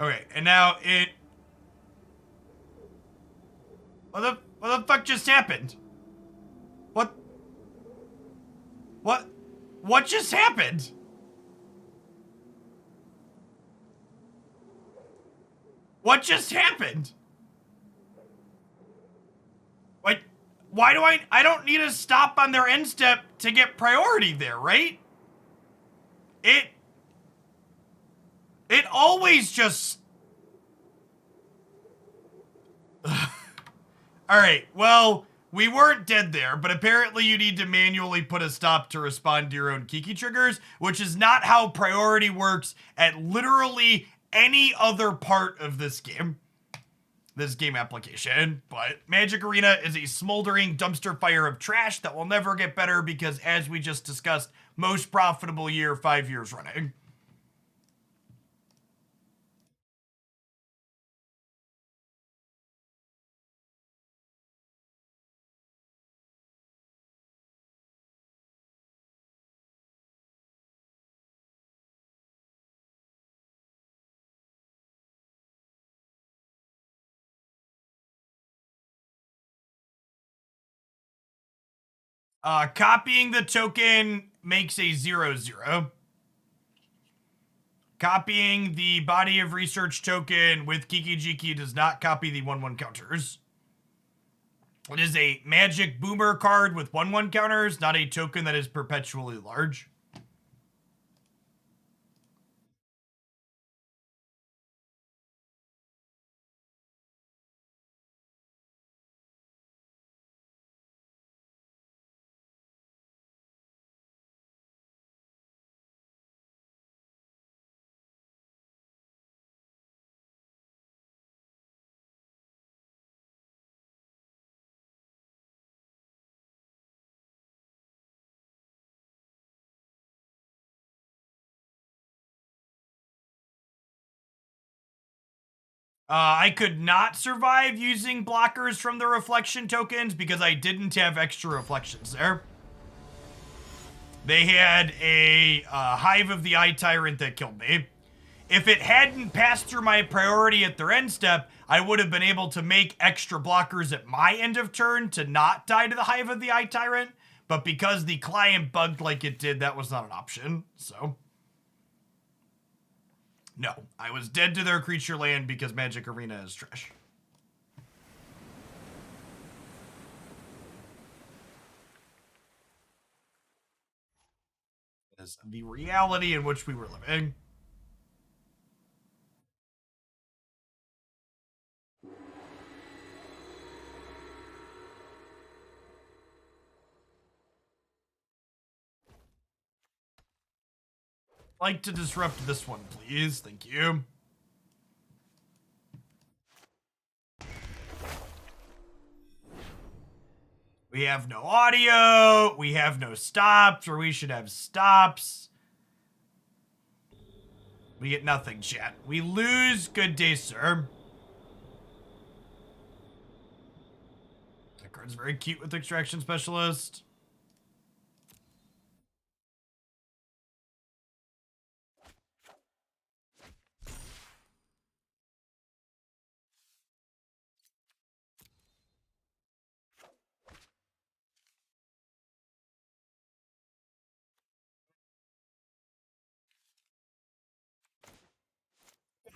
Okay, and now it... What the fuck just happened? What just happened? What just happened? Like, why do I don't need to stop on their end step to get priority there, right? It always just... Alright, well, we weren't dead there, but apparently you need to manually put a stop to respond to your own Kiki triggers, which is not how priority works at literally any other part of this game application. But Magic Arena is a smoldering dumpster fire of trash that will never get better because, as we just discussed, most profitable year 5 years running. Copying the token makes a 0/0. Copying the body of research token with Kiki Jiki does not copy the 1/1 counters. It is a magic boomer card with 1/1 counters, not a token that is perpetually large. I could not survive using blockers from the reflection tokens because I didn't have extra reflections there. They had a Hive of the Eye Tyrant that killed me. If it hadn't passed through my priority at their end step, I would have been able to make extra blockers at my end of turn to not die to the Hive of the Eye Tyrant. But because the client bugged like it did, that was not an option. So, no. I was dead to their creature land because Magic Arena is trash. Is the reality in which we were living. Like to disrupt this one, please. Thank you. We have no audio. We have no stops, or we should have stops. We get nothing, chat. We lose. Good day, sir. That card's very cute with Extraction Specialist.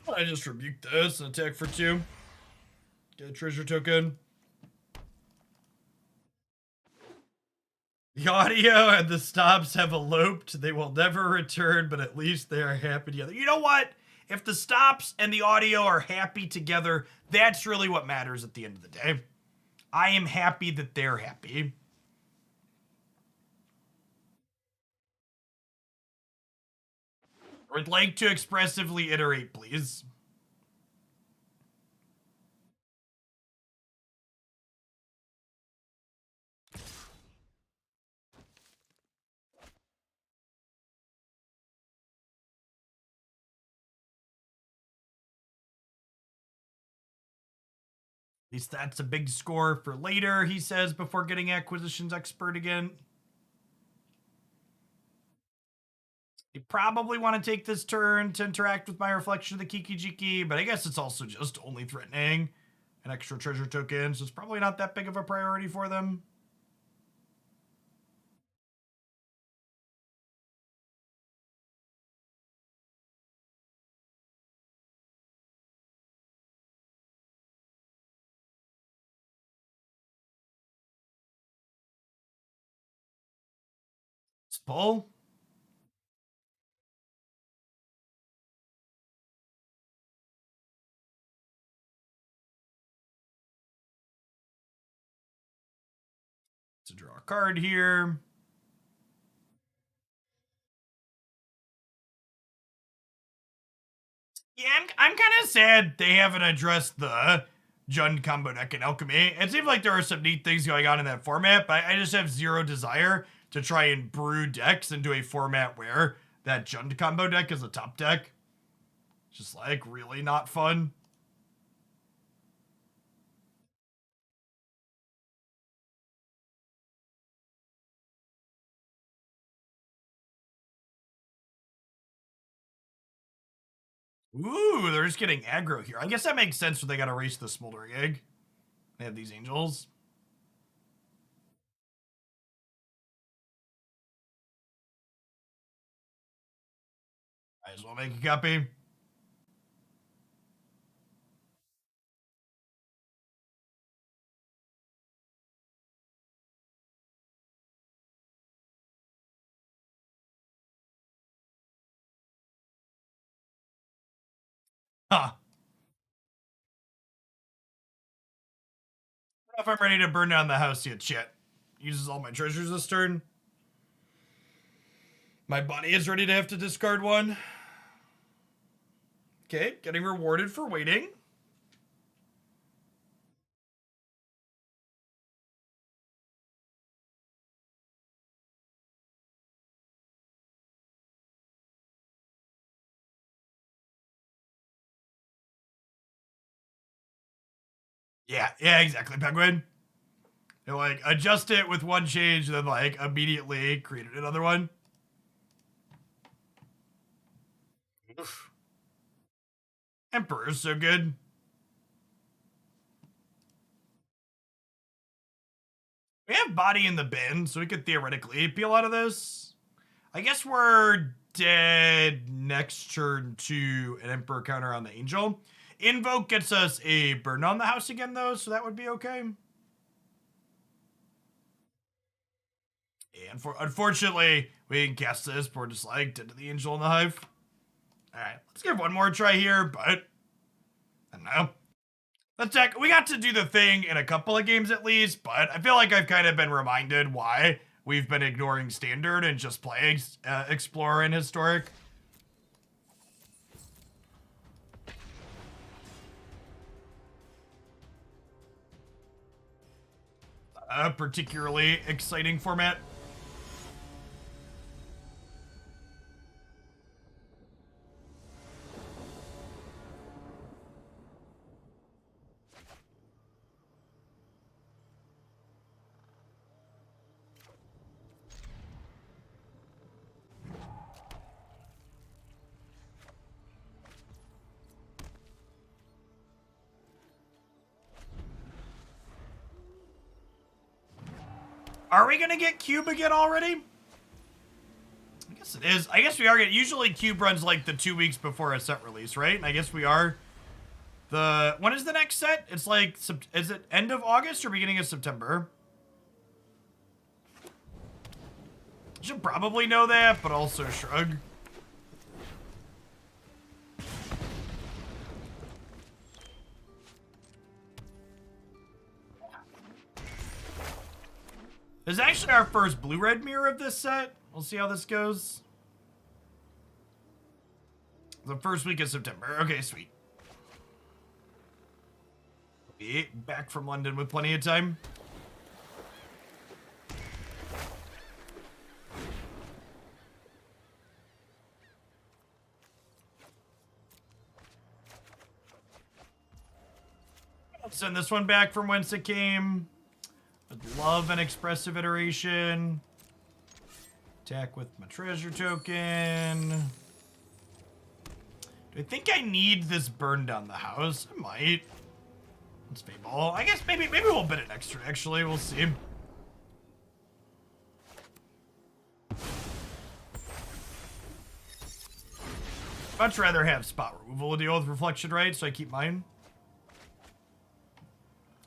I just rebuked this and attack for 2. Get a treasure token. The audio and the stops have eloped. They will never return, but at least they are happy together. You know what? If the stops and the audio are happy together, that's really what matters at the end of the day. I am happy that they're happy. I'd like to expressively iterate, please. At least that's a big score for later, he says, before getting Acquisitions Expert again. You probably want to take this turn to interact with my Reflection of the Kiki-Jiki, but I guess it's also just only threatening an extra treasure token, so it's probably not that big of a priority for them. Let's pull. To draw a card here. Yeah, I'm kind of sad they haven't addressed the Jund combo deck in Alchemy. It seems like there are some neat things going on in that format, but I just have zero desire to try and brew decks into a format where that Jund combo deck is a top deck. Just like really not fun. Ooh, they're just getting aggro here. I guess that makes sense when they gotta race the Smoldering Egg. They have these angels. Might as well make a copy. Huh. I don't know if I'm ready to burn down the house yet, chat. Uses all my treasures this turn. My body is ready to have to discard one. Okay, getting rewarded for waiting. Yeah, exactly, Penguin. You know, like, adjust it with one change, then, like, immediately created another one. Oof. Emperor's so good. We have body in the bin, so we could theoretically peel out of this. I guess we're dead next turn to an Emperor counter on the Angel. Invoke gets us a burn on the house again, though, so that would be okay. And unfortunately, we can cast this. We're just like dead to the Angel in the Hive. Alright, let's give one more try here, but I don't know. Let's check. We got to do the thing in a couple of games at least, but I feel like I've kind of been reminded why we've been ignoring Standard and just playing Explorer and Historic. A particularly exciting format. Are we gonna get Cube again already? I guess it is. I guess we are. Usually Cube runs like the 2 weeks before a set release, right? And I guess we are. When is the next set? It's like, is it end of August or beginning of September? Should probably know that, but also shrug. This is actually our first blue-red mirror of this set. We'll see how this goes. The first week of September. Okay, sweet. Be back from London with plenty of time. I'll send this one back from whence it came. I'd love an Expressive Iteration. Attack with my treasure token. Do I think I need this burn down the house? I might. It's Fable. I guess maybe we'll bid it next turn, actually. We'll see. Much rather have spot removal to deal with Reflection, right? So I keep mine.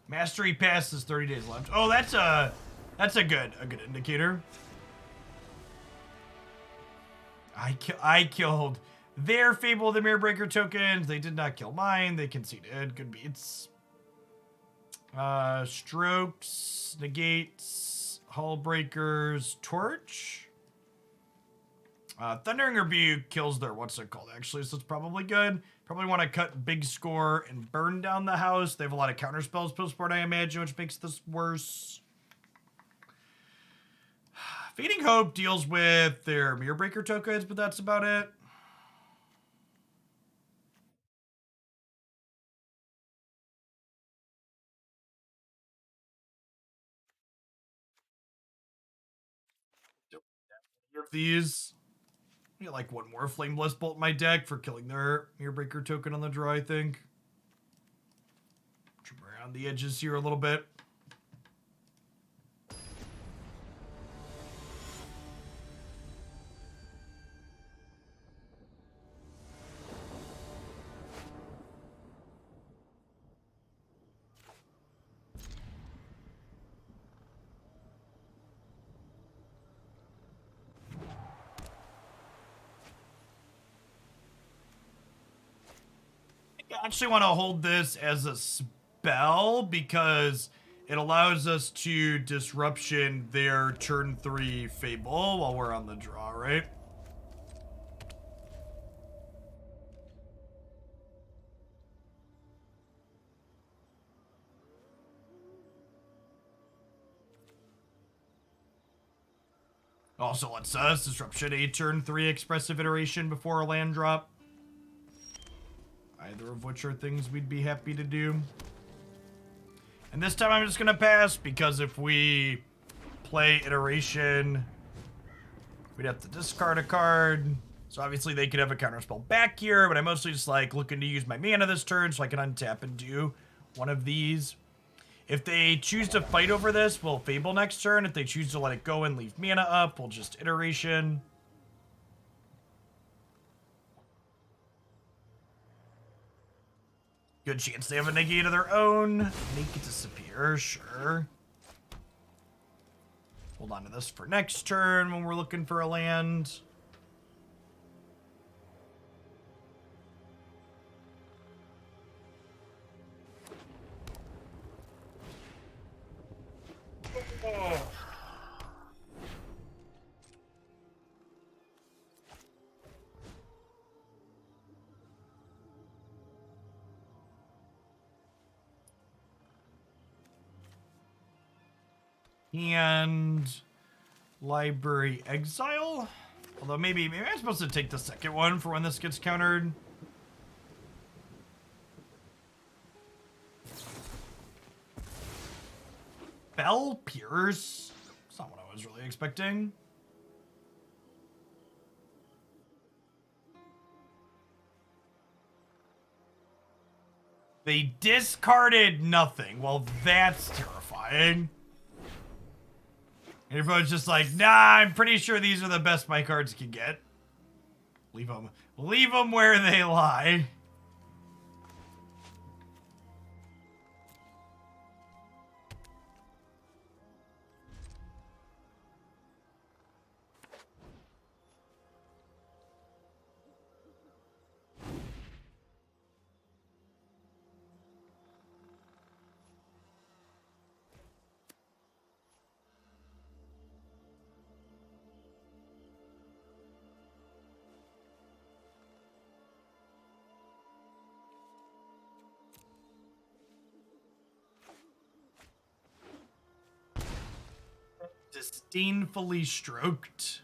Mastery Pass is 30 days left. Oh, that's a good indicator. I killed their Fable the Mirror Breaker tokens. They did not kill mine. They conceded. Good beats. Strokes, negates, Hullbreakers, torch. Thundering Rebuke kills their, what's it called, actually, so it's probably good. Probably want to cut big score and burn down the house. They have a lot of counter spells post-board, I imagine, which makes this worse. Fading Hope deals with their Mirror Breaker tokens, but that's about it. Of these. I get like one more Flameless Bolt in my deck for killing their Mirror Breaker token on the draw, I think. Trim around the edges here a little bit. I actually want to hold this as a spell because it allows us to disruption their turn 3 Fable while we're on the draw, right? Also lets us disruption a turn 3 Expressive Iteration before a land drop. Either of which are things we'd be happy to do. And this time I'm just going to pass, because if we play Iteration, we'd have to discard a card. So obviously they could have a counterspell back here, but I'm mostly just like looking to use my mana this turn so I can untap and do one of these. If they choose to fight over this, we'll Fable next turn. If they choose to let it go and leave mana up, we'll just Iteration. Good chance they have a Negate of their own. Make it disappear, sure. Hold on to this for next turn when we're looking for a land. Oh. And Library Exile. Although maybe I'm supposed to take the second one for when this gets countered. Bell Pierce. That's not what I was really expecting. They discarded nothing. Well, that's terrifying. Everyone's just like, nah, I'm pretty sure these are the best my cards can get. Leave them where they lie. Disdainfully Stroked.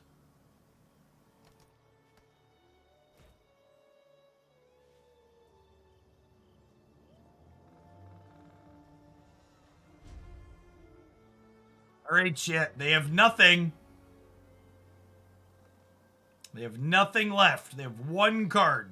Alright, shit. They have nothing. They have nothing left. They have one card.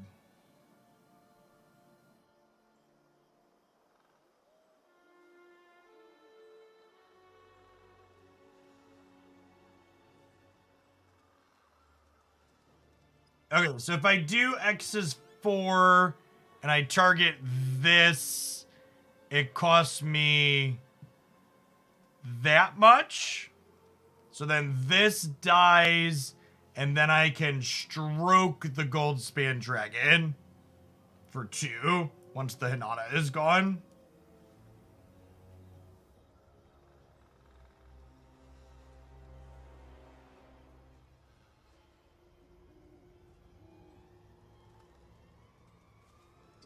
Okay, so if I do X is 4 and I target this, it costs me that much. So then this dies, and then I can stroke the Goldspan Dragon for 2 once the Hinata is gone.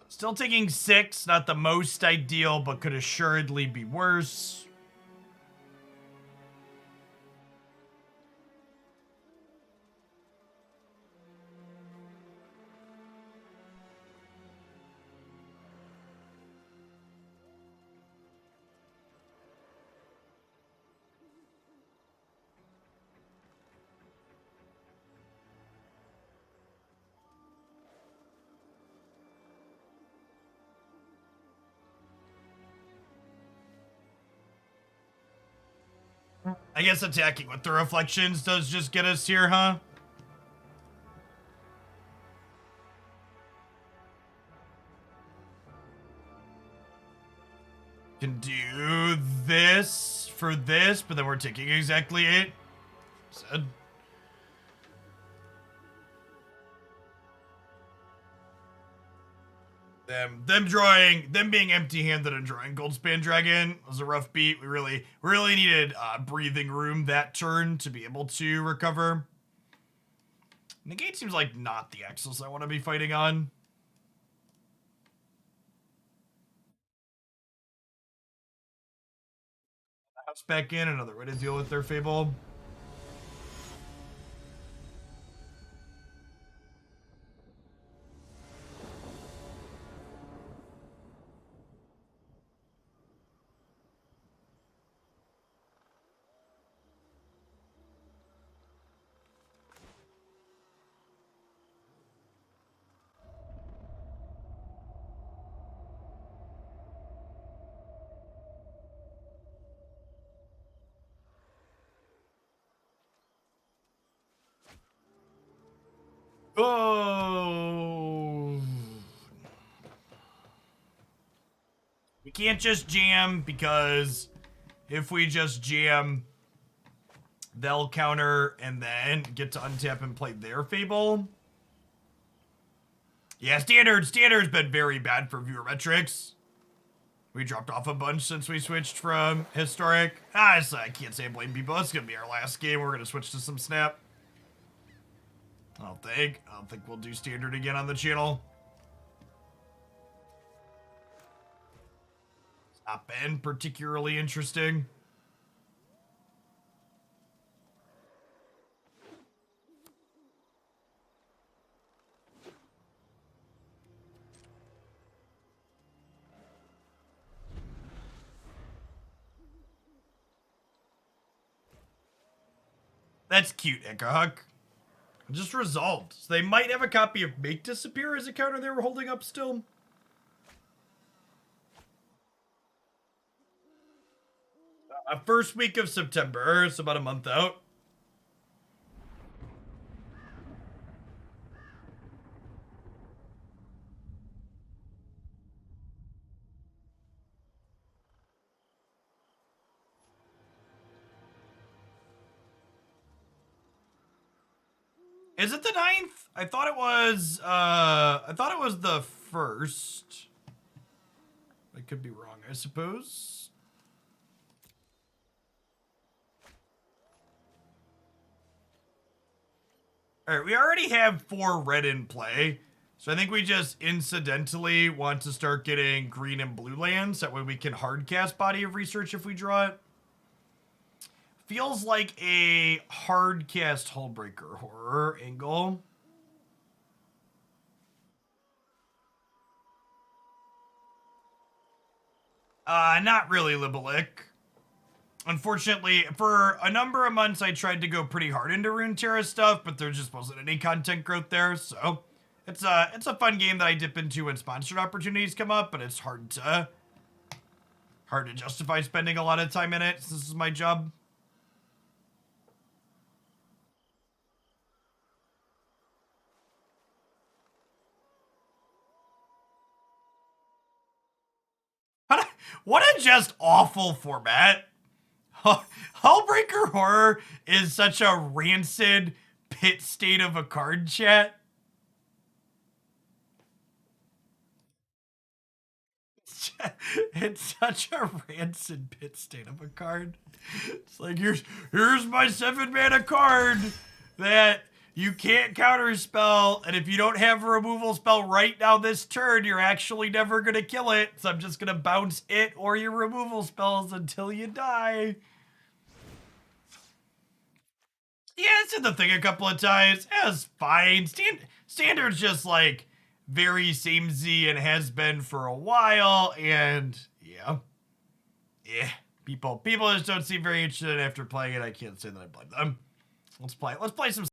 Still taking 6, not the most ideal, but could assuredly be worse. I guess attacking with the reflections does just get us here, huh? Can do this for this, but then we're taking exactly 8. Said. Them being empty-handed and drawing Goldspan Dragon was a rough beat. We really needed breathing room that turn to be able to recover. Negate seems like not the Axis I want to be fighting on. House back in, another way to deal with their Fable. Oh. We can't just jam, because if we just jam, they'll counter and then get to untap and play their Fable. Yeah, Standard's been very bad for viewer metrics. We dropped off a bunch since we switched from Historic. I can't say I blame people. It's gonna be our last game. We're gonna switch to some Snap. I don't think we'll do Standard again on the channel. It's not been particularly interesting. That's cute, Ekahuck. Just resolved. So they might have a copy of Make Disappear as a counter they were holding up still. First week of September. It's about a month out. Is it the 9th? I thought it was the 1st. I could be wrong, I suppose. Alright, we already have 4 red in play. So I think we just incidentally want to start getting green and blue lands. That way we can hardcast Body of Research if we draw it. Feels like a hardcast Hullbreaker Horror angle. Not really, Libelic. Unfortunately, for a number of months, I tried to go pretty hard into Runeterra stuff, but there just wasn't any content growth there, so it's a fun game that I dip into when sponsored opportunities come up, but it's hard to justify spending a lot of time in it, since this is my job. What a just awful format. Hullbreaker Horror is such a rancid pit state of a card, chat. It's such a rancid pit state of a card. It's like, here's my 7-mana card that you can't counterspell, and if you don't have a removal spell right now this turn, you're actually never gonna kill it, so I'm just gonna bounce it or your removal spells until you die. Yeah, it's in the thing a couple of times. It was fine. Standard's just like very samey and has been for a while, and yeah. People just don't seem very interested after playing it. I can't say that I blame them. Let's play some